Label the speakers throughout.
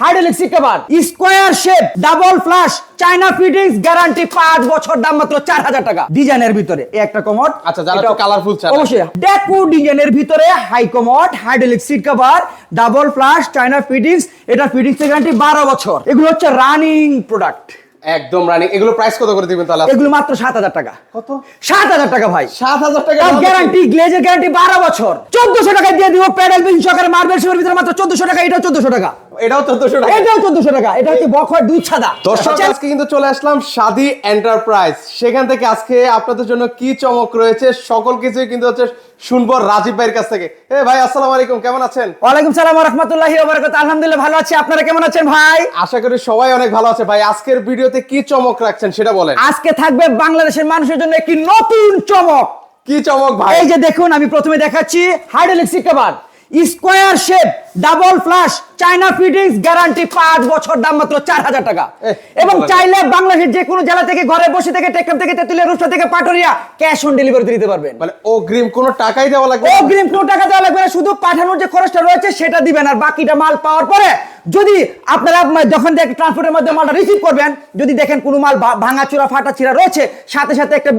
Speaker 1: Hydraulic seat cover square shape double flush China fittings guarantee 5 বছর দাম মাত্র 4000 টাকা ডিজাইনের ভিতরে এই একটা কমোড।
Speaker 2: আচ্ছা, যারা একটু কালারফুল চান
Speaker 1: অবশ্যই ডেকো ডিজাইনের ভিতরে high commode hydraulic seat cover double flush China fittings, এটা ফিটিংস গ্যারান্টি 12 বছর। এগুলো হচ্ছে রানিং প্রোডাক্ট,
Speaker 2: একদম রানিং। এগুলো প্রাইস কত করে দিবেন তাহলে?
Speaker 1: এগুলো মাত্র 7000 টাকা।
Speaker 2: কত?
Speaker 1: 7000 টাকা ভাই।
Speaker 2: 7000 টাকা
Speaker 1: গ্যারান্টি, গ্লেজের গ্যারান্টি 12 বছর। 1400 টাকা দিয়ে দিব প্যাডেল বিন সহকারে মার্বেল শেপের ভিতরে মাত্র 1400 টাকা। এটাও 1400 টাকা।
Speaker 2: এটাও 1400 টাকা।
Speaker 1: এটাও 1400 টাকা। এটা হচ্ছে বখয় দুধ সাদা।
Speaker 2: দর্শক, আজকে কিন্তু চলে আসলাম শাদি এন্টারপ্রাইজ। সেখান থেকে আজকে আপনাদের জন্য কি চমক রয়েছে সকল কিছুই কিন্তু হচ্ছে শুনবো রাজীব ভাইয়ের কাছ থেকে। এ ভাই, আসসালামু আলাইকুম, কেমন আছেন?
Speaker 1: ওয়ালাইকুম সালাম ওয়া রাহমাতুল্লাহি ওয়া বারাকাতুহু। আলহামদুলিল্লাহ ভালো আছি, আপনারা কেমন আছেন ভাই?
Speaker 2: আশা করি সবাই অনেক ভালো আছে। ভাই, আজকের ভিডিওতে কি চমক রাখছেন সেটা বলেন।
Speaker 1: আজকে থাকবে বাংলাদেশের মানুষের জন্য একটি নতুন চমক।
Speaker 2: কি চমক ভাই?
Speaker 1: এই যে দেখুন, আমি প্রথমে দেখাচ্ছি hydraulic seat cover square shape double flush China fittings guarantee 5 বছর দাম মাত্র 4000 টাকা। এবং চাইলে বাংলাদেশের যে কোনো জেলা থেকে ঘরে বসে থেকে টেকনাফ থেকে তেতুলিয়া রূপসা থেকে পাটুরিয়া ক্যাশ অন ডেলিভারি দিতে পারবেন।
Speaker 2: মানে অগ্রিম কোনো টাকাই দেওয়া লাগবে না?
Speaker 1: অগ্রিম কোনো টাকা দেওয়া লাগবে না, শুধু পাঠানোর যে খরচটা রয়েছে সেটা দিবেন, আর বাকিটা মাল পাওয়ার পরে যদি আপনারা যখন ট্রান্সপোর্টের মধ্যে মালটা রিসিভ করবেন, যদি দেখেন কোনো মাল ভাঙাচোরা ফাটাচিরা রয়েছে, সাথে সাথে একটা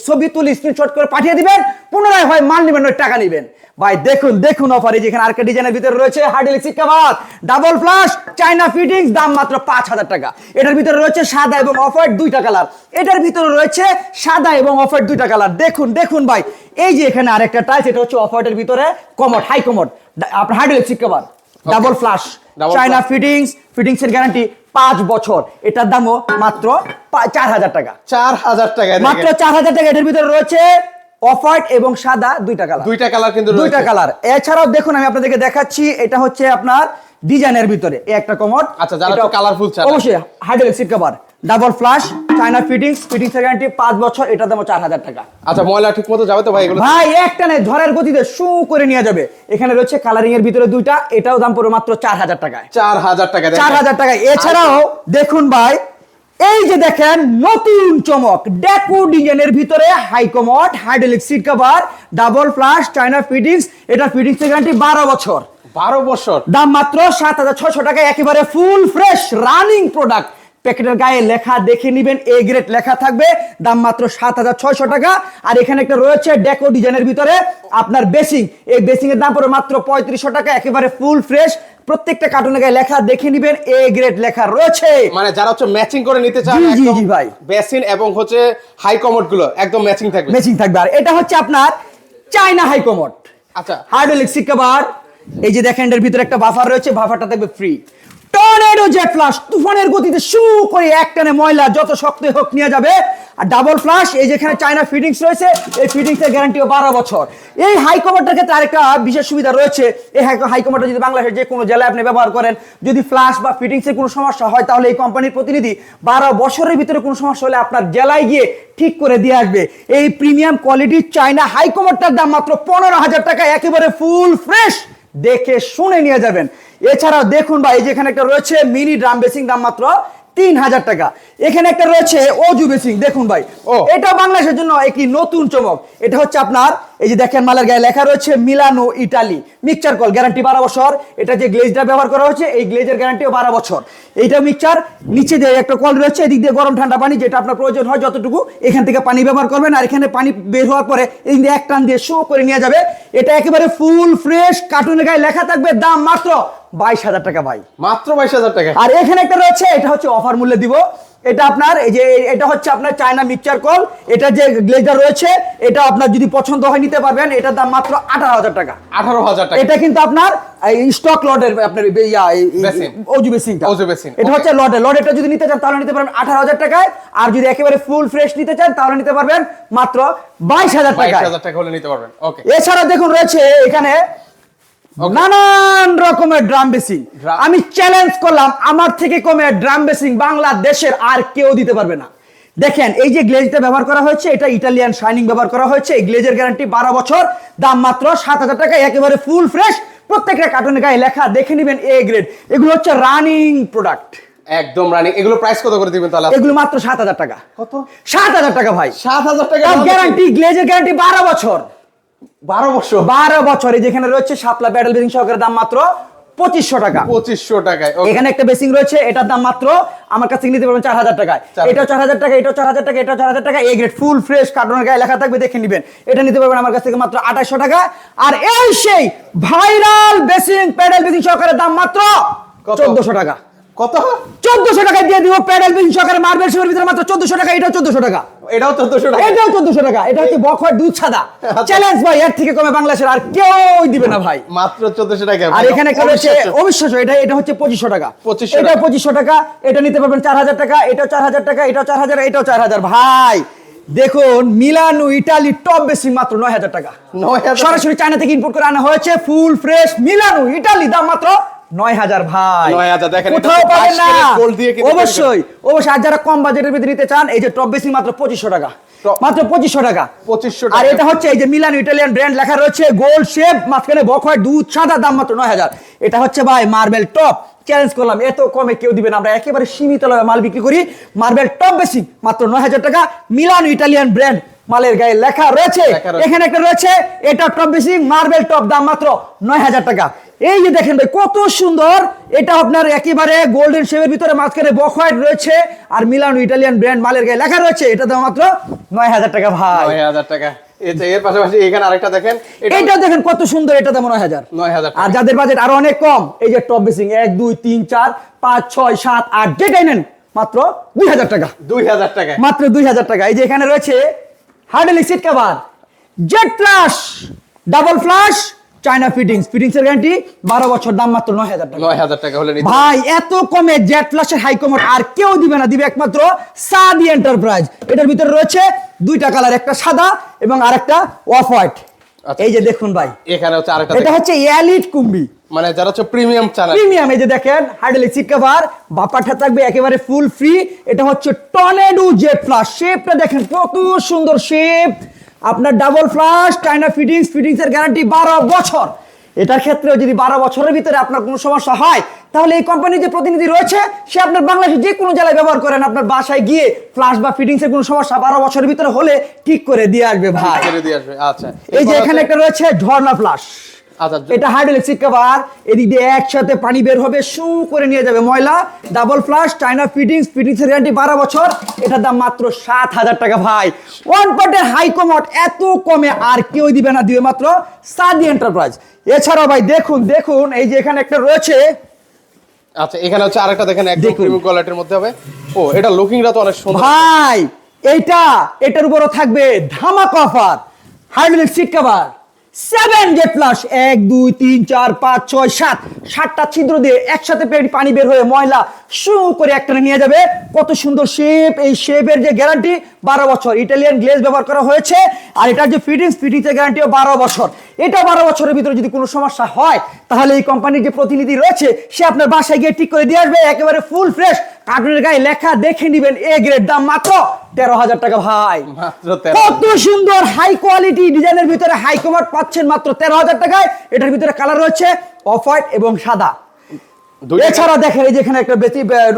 Speaker 1: ছবি তুলে স্ক্রিনশট করে পাঠিয়ে দিবেন, পুনরায় হয় মাল নেবেন ওই টাকা নেবেন। ভাই দেখুন দেখুন অফারে যেখানে আরেকটা ডিজাইনের ভিতরে রয়েছে hydraulic seat cover double flush China fittings দাম মাত্র 5000 টাকা। এটার ভিতরে রয়েছে সাদা এবং অফ হোয়াইট দুইটা কালার। এটার ভিতরে রয়েছে সাদা এবং অফ হোয়াইট দুইটা কালার। দেখুন দেখুন ভাই, এই যে এখানে আরেকটা টাইলস, এটা হচ্ছে অফ হোয়াইটের ভিতরে কমোড হাই কমোড আপনার hydraulic seat cover double flush China fittings এর গ্যারান্টি 5 বছর। এটার দামও মাত্র 4000 টাকা।
Speaker 2: 4000 টাকা
Speaker 1: মাত্র 4000 টাকা। এটার ভিতরে রয়েছে অফ হোয়াইট এবং সাদা দুইটা কালার।
Speaker 2: দুইটা কালার কিন্তু রয়েছে।
Speaker 1: দুইটা কালার। এছাড়াও দেখুন, আমি আপনাদেরকে দেখাচ্ছি, এটা হচ্ছে আপনার ডিজাইনের ভিতরে এই একটা কমোড।
Speaker 2: আচ্ছা, যারা একটু কালারফুল চান
Speaker 1: অবশ্যই hydraulic seat cover double flush China fittings এর গ্যারান্টি 5 বছর। এটা দাম 4000 টাকা।
Speaker 2: আচ্ছা, ময়লা ঠিকমতো যাবে তো ভাই এগুলো?
Speaker 1: ভাই একটানে ঝড়ের গতিতে শু করে নিয়ে যাবে। এখানে রয়েছে কালারিং এর ভিতরে দুইটা, এটাও দাম পড়বে মাত্র 4000 টাকায়।
Speaker 2: 4000 টাকা।
Speaker 1: 4000 টাকা। এছাড়াও দেখুন ভাই, এই যে দেখেন নতুন চমক ডেকো ডিজাইনের ভিতরে high commode hydraulic seat cover double flush China fittings, এটা ফিটিংস গ্যারান্টি 12 বছর।
Speaker 2: 12 বছর।
Speaker 1: দাম মাত্র 7600 টাকা। একেবারে ফুল ফ্রেশ রানিং প্রোডাক্ট। প্যাকেটের গায়ে লেখা দেখে নিবেন, এ গ্রেড লেখা থাকবে। দাম মাত্র 7600 টাকা। আর এখানে একটা রয়েছে ডেকো ডিজাইনের ভিতরে আপনার বেসিং, এই বেসিং এর দাম পড়বে মাত্র 3500 টাকা। একেবারে ফুল ফ্রেশ, প্রত্যেকটা কার্টুনের গায়ে লেখা দেখে নিবেন, এ গ্রেড লেখা রয়েছে।
Speaker 2: মানে যারা হচ্ছে ম্যাচিং করে নিতে চান,
Speaker 1: জি জি ভাই,
Speaker 2: বেসিন এবং হচ্ছে হাই কমোড গুলো একদম ম্যাচিং থাকবে।
Speaker 1: ম্যাচিং থাকবে। আর এটা হচ্ছে আপনার চায়না হাই কমোড
Speaker 2: আচ্ছা,
Speaker 1: হাইড্রোলিক সিট কভার। এই যে দেখেন, এর ভিতরে একটা বাফার রয়েছে, বাফারটা থাকবে ফ্রি। টর্নেডো জেট ফ্লাশ তুফানের গতিতে শু করে একটানে ময়লা যত শক্ত হোক নিয়ে যাবে। আর ডাবল ফ্লাশ, এই যেখানে চায়না ফিটিংস রয়েছে, এই ফিটিংস এর গ্যারান্টিও 12 বছর। এই হাই কভারটার ক্ষেত্রে আরেকটা বিশেষ সুবিধা রয়েছে, এই হাই কভারটা যদি বাংলাদেশের যে কোনো জেলায় আপনি ব্যবহার করেন, যদি ফ্লাশ বা ফিটিংস এর কোনো সমস্যা হয়, তাহলে এই কোম্পানির প্রতিনিধি 12 বছরের ভিতরে কোনো সমস্যা হলে আপনার জেলায় গিয়ে ঠিক করে দিয়ে আসবে। এই প্রিমিয়াম কোয়ালিটির চায়না হাই কভারটার দাম মাত্র 15000 টাকা। একেবারে ফুল ফ্রেশ, দেখে শুনে নিয়ে যাবেন। এছাড়াও দেখুন ভাই, যেখানে একটা রয়েছে মিনি ড্রাম বেসিং, দাম মাত্র 3000 টাকা। এখানে একটা রয়েছে অজু বেসিং, দেখুন ভাই, এটা বাংলাদেশের জন্য একটি নতুন চমক। এটা হচ্ছে আপনার, এই যে দেখেন মালের গায়ে লেখা রয়েছে মিলানো ইটালি মিক্সচার কল গ্যারান্টি 12 বছর। এটা যে গ্লেজটা ব্যবহার করা হচ্ছে, এই গ্লেজের গ্যারান্টিও 12 বছর। এইটা মিক্সচার, নিচে দিয়ে একটা কল রয়েছে, এদিক দিয়ে গরম ঠান্ডা পানি, যেটা আপনার প্রয়োজন হয় যতটুকু এখান থেকে পানি ব্যবহার করবেন। আর এখানে পানি বের হওয়ার পরে এই এক টান দিয়ে শো করে নিয়ে যাবে। এটা একেবারে ফুল ফ্রেশ, কার্টুনের গায়ে লেখা থাকবে। দাম মাত্র 22000 টাকা ভাই।
Speaker 2: মাত্র 22000 টাকা।
Speaker 1: আর এখানে একটা রয়েছে, এটা হচ্ছে অফার মূল্যে দিব। এটা আপনার, এই যে এটা হচ্ছে আপনার চায়না মিক্সচার কল, এটা যে গ্লেজার রয়েছে, এটা আপনার যদি পছন্দ হয় নিতে পারবেন। এটার দাম মাত্র 18000 টাকা।
Speaker 2: 18000 টাকা।
Speaker 1: এটা কিন্তু আপনার স্টক লটের আপনার অজু বেসিংটা। এটা হচ্ছে লটেরটা যদি নিতে চান তাহলে নিতে পারবেন 18000 টাকায়। আর যদি একেবারে ফুল ফ্রেশ নিতে চান তাহলে নিতে পারবেন মাত্র 22000 টাকা।
Speaker 2: 22000 টাকা হলে নিতে পারবেন। ওকে।
Speaker 1: এছাড়া দেখুন রয়েছে এখানে নানান রকমের ড্রাম বেসিং। আমি চ্যালেঞ্জ করলাম, আমার থেকে কমে ড্রাম বেসিং বাংলাদেশের আর কেউ দিতে পারবে না। দেখেন, এই যে গ্লেজটা ব্যবহার করা হয়েছে, এটা ইটালিয়ান শাইনিং ব্যবহার করা হয়েছে। এই গ্লেজের গ্যারান্টি 12 বছর। দাম মাত্র 7000 টাকা। একেবারে ফুল ফ্রেশ, প্রত্যেকটা কার্টুনের গায়ে লেখা দেখে নেবেন, এ গ্রেড। এগুলো হচ্ছে রানিং প্রোডাক্ট,
Speaker 2: একদম রানিং। এগুলো প্রাইস কত করে দিবেন তাহলে?
Speaker 1: এগুলো মাত্র 7000 টাকা।
Speaker 2: কত?
Speaker 1: 7000 টাকা ভাই।
Speaker 2: 7000 টাকা
Speaker 1: গ্যারান্টি, গ্লেজের গ্যারান্টি 12 বছর।
Speaker 2: 12 বছর।
Speaker 1: 12 বছরে যেখানে রয়েছে শাপলা প্যাডেল বেসিং সহকারে, দাম মাত্র 2500 টাকা।
Speaker 2: 2500 টাকায়। Okay.
Speaker 1: এখানে একটা বেসিং রয়েছে, এটার দাম মাত্র আমার কাছে নিতে পারবেন 4000 টাকায়। এটাও 4000 টাকা, এটাও 4000 টাকা, এটাও 4000 টাকা। এ গ্রেড ফুল ফ্রেশ, কার্টুনের গায়ে লেখা থাকবে, দেখে নেবেন। এটা নিতে পারবেন আমার কাছ থেকে মাত্র 2800 টাকা। আর এই সেই ভাইরাল বেসিং প্যাডেল বেসিং সহকারে দাম মাত্র 1400 টাকা।
Speaker 2: কত?
Speaker 1: 1400 টাকায় দিয়ে দিব প্যাডেল বেসিং সহকারে মার্বেল শেপের ভিতরে মাত্র 1400 টাকা। এটাও 1400 টাকা।
Speaker 2: এটাও 1400 টাকা।
Speaker 1: এটাও 1400 টাকা। এটা হচ্ছে বখর দুধ সাদা চ্যালেঞ্জ ভাই, এর থেকে কমে বাংলাদেশের আর কেউ দিবে না ভাই।
Speaker 2: মাত্র 1400 টাকা।
Speaker 1: আর এখানে একটা রয়েছে অবিশ্বাস্য, এটা হচ্ছে 2500 টাকা।
Speaker 2: 2500
Speaker 1: এটা 2500 টাকা। এটা নিতে পারবেন 4000 টাকা, এটাও 4000 টাকা, এটাও 4000, এটাও 4000 ভাই। দেখুন মিলানো ইতালি টপ বেসিং মাত্র 9000 টাকা।
Speaker 2: 9000
Speaker 1: সরাসরি চায়না থেকে ইম্পোর্ট করে আনা হয়েছে, ফুল ফ্রেশ মিলানো ইতালি, দাম মাত্র 9000 ভাই।
Speaker 2: 9000 দেখেন,
Speaker 1: কোথাও
Speaker 2: এটা তো
Speaker 1: পাবেন না।
Speaker 2: 5 ক্যারেট গোল্ড দিয়ে কিন্তু
Speaker 1: অবশ্যই অবশ্যই। আর যারা কম বাজেটের ভিতরে নিতে চান, এই যে টপ বেসিং মাত্র 2500 টাকা। মাত্র 2500 টাকা।
Speaker 2: 2500
Speaker 1: আর
Speaker 2: টাকা।
Speaker 1: এটা হচ্ছে এই যে মিলানো ইটালিয়ান ব্র্যান্ড লেখা রয়েছে, গোল্ড শেপ, মাঝখানে বখর দুধ সাদা, দাম মাত্র 9000। এটা হচ্ছে ভাই মার্বেল টপ, চ্যালেঞ্জ করলাম, এত কমে কেউ দিবে না। আমরা একেবারে সীমিত লাভে মাল বিক্রি করি। মার্বেল টপ বেসিং মাত্র 9000 টাকা। মিলানো ইটালিয়ান ব্র্যান্ড, মালের গায়ে লেখা রয়েছে। এখানে একটা রয়েছে, এটা টপ বেসিং মার্বেল টপ, দাম মাত্র 9000 টাকা। এই যে দেখেন ভাই কত সুন্দর, এটা আপনার একেবারে গোল্ডেন শেপের ভিতরে মাঝখানে বখয়েট রয়েছে, আর মিলানো ইটালিয়ান ব্র্যান্ড মালের গায়ে লেখা রয়েছে। এটা দাম মাত্র 9000 টাকা ভাই।
Speaker 2: 9000 টাকা। এর পাশাপাশি এখানে আরেকটা দেখেন,
Speaker 1: এটা দেখেন কত সুন্দর, এটা দাম 9000।
Speaker 2: 9000
Speaker 1: আর যাদের বাজেট আরো অনেক কম, এই যে টপ বেসিং 1 2 3 4 5 6 7 8 যেটাই নেন মাত্র 2000 টাকা।
Speaker 2: 2000 টাকা।
Speaker 1: মাত্র 2000 টাকা। এই যে এখানে রয়েছে হার্ডেলি seat cover, jet flush, double flush, China fittings, fittings এর গ্যারান্টি 12 বছর, দাম মাত্র 9000 টাকা।
Speaker 2: 9000 টাকা হলে নিতে
Speaker 1: ভাই এত কমে জেট ফ্লাশের হাই কমোড আর কেউ দিবে না, দিবে একমাত্র সাদি এন্টারপ্রাইজ। এটার ভিতরে রয়েছে দুইটা কালার, একটা সাদা এবং আরেকটা অফ হোয়াইট।
Speaker 2: আচ্ছা।
Speaker 1: এই যে দেখুন ভাই,
Speaker 2: এখানে হচ্ছে আরেকটা
Speaker 1: এটা হচ্ছে এলিট কুম্বি,
Speaker 2: মানে যারা হচ্ছে প্রিমিয়াম চ্যানেল।
Speaker 1: প্রিমিয়াম। এই যে দেখেন হার্ডেলি সিট কভার, বাপাটা থাকবে একেবারে ফুল ফ্রি। এটা হচ্ছে টর্নেডো জেট ফ্লাশ, শেপটা দেখেন কত সুন্দর শেপ। আপনার double flush, China fittings, fittings এর গ্যারান্টি 12 বছর। এটার ক্ষেত্রেও যদি 12 বছরের ভিতরে আপনার কোনো সমস্যা হয়, তাহলে এই কোম্পানির যে প্রতিনিধি রয়েছে সে আপনার বাংলাদেশের যে কোনো জেলায় ব্যবহার করেন, আপনার বাসায় গিয়ে ফ্লাশ বা ফিটিংস এর কোনো সমস্যা 12 বছরের ভিতরে হলে ঠিক করে দিয়ে আসবে ভাই।
Speaker 2: ছেড়ে দিয়ে আসবে। আচ্ছা,
Speaker 1: এই যে এখানে একটা রয়েছে ঝর্ণা ফ্লাশ।
Speaker 2: আচ্ছা,
Speaker 1: এটা হাইড্রোলিক সিট কভার, এদিক দিয়ে একসাথে পানি বের হবে, শু করে নিয়ে যাবে ময়লা। Double flush, China fittings, fittings এর গ্যারান্টি 12 বছর। এটার দাম মাত্র 7000 টাকা ভাই। ওয়ান পার্টের হাই কমোড এত কমে আর কেউ দিবে না, দিবে মাত্র সাদি এন্টারপ্রাইজ। এছাড়াও ভাই দেখুন দেখুন, এই যে এখানে একটা রয়েছে।
Speaker 2: আচ্ছা, এখানে হচ্ছে আরেকটা দেখেন, একদম প্রিমিয়াম কোয়ালিটির মধ্যে হবে। ও, এটা লুকিংটা তো অনেক সুন্দর
Speaker 1: ভাই। এটার উপরও থাকবে ধামাকা offer, hydraulic seat cover 7 jet flush, 1 2 3 4 5 6 7, 7টা ছিদ্র দিয়ে একসাথে পানি বের হয়ে ময়লা শু করে একটানে নিয়ে যাবে। কত সুন্দর শেপ, এই শেপের যে গ্যারান্টি 12 বছর, ইটালিয়ান গ্লেজ ব্যবহার করা হয়েছে। আর এটার যে ফিটিংসের গ্যারান্টিও 12 বছর। এটা 12 বছরের ভিতরে যদি কোনো সমস্যা হয়, তাহলে এই কোম্পানির যে প্রতিনিধি রয়েছে সে আপনার বাসায় গিয়ে ঠিক করে দিয়ে আসবে, একেবারে ফুল ফ্রেশ, কার্টুনের গায়ে লেখা দেখে নেবেন। এ গ্রেড, দাম মাত্র 13000 টাকা ভাই।
Speaker 2: মাত্র 13।
Speaker 1: কত সুন্দর হাই কোয়ালিটি ডিজাইনের ভিতরে হাই কমার্ট পাচ্ছেন মাত্র 13000 টাকায়। এটার ভিতরে কালার রয়েছে অফ হোয়াইট এবং সাদা। এছাড়া দেখেন এই যেখানে একটা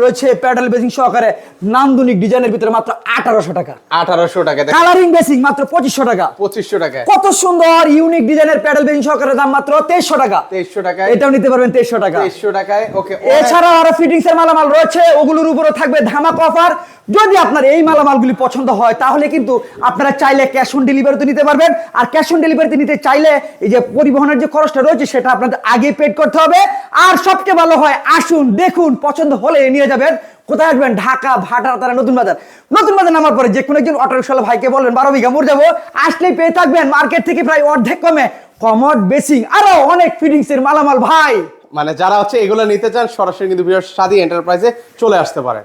Speaker 1: রয়েছে প্যাডেল বেসিং সহকারে নান্দনিক ডিজাইনের ভিতরে মাত্র 1800 টাকা।
Speaker 2: 1800 টাকা।
Speaker 1: কালারিং বেসিং মাত্র 2500 টাকা।
Speaker 2: 2500 টাকা।
Speaker 1: কত সুন্দর ইউনিক ডিজাইনের প্যাডেল বেসিং সহকারে, দাম মাত্র 2300 টাকা।
Speaker 2: 2300 টাকা।
Speaker 1: এটাও নিতে পারবেন 2300 টাকা।
Speaker 2: 2300 টাকায়। ওকে।
Speaker 1: এছাড়াও আরো ফিটিংস এর মালামাল রয়েছে, ওগুলোর উপরও থাকবে ধামাকা অফার। যদি আপনার এই মালামালগুলি পছন্দ হয়, তাহলে কিন্তু আপনারা চাইলে ক্যাশ অন ডেলিভারিতে নিতে পারবেন। আর ক্যাশ অন ডেলিভারিতে নিতে চাইলে এই যে পরিবহনের যে খরচটা রয়েছে সেটা আপনাদের আগে পেড করতে হবে। আর সবচেয়ে ভালো হয় আসুন দেখুন, পছন্দ হলে নিয়ে যাবেন। কোথায় আসবেন? ঢাকা ভাটার তারা নতুন বাজার। নতুন বাজার নামার পরে যে কোনো একজন অটো রিকশাওয়ালা ভাইকে বলবেন 12 বিঘা মোড় যাবো, আসলেই পেয়ে থাকবেন মার্কেট থেকে প্রায় অর্ধেক কমে কমোড বেসিং আরো অনেক ফিটিংস এর মালামাল ভাই।
Speaker 2: মানে যারা হচ্ছে এগুলো নিতে চান, সরাসরি কিন্তু সাদি এন্টারপ্রাইজে চলে আসতে পারে।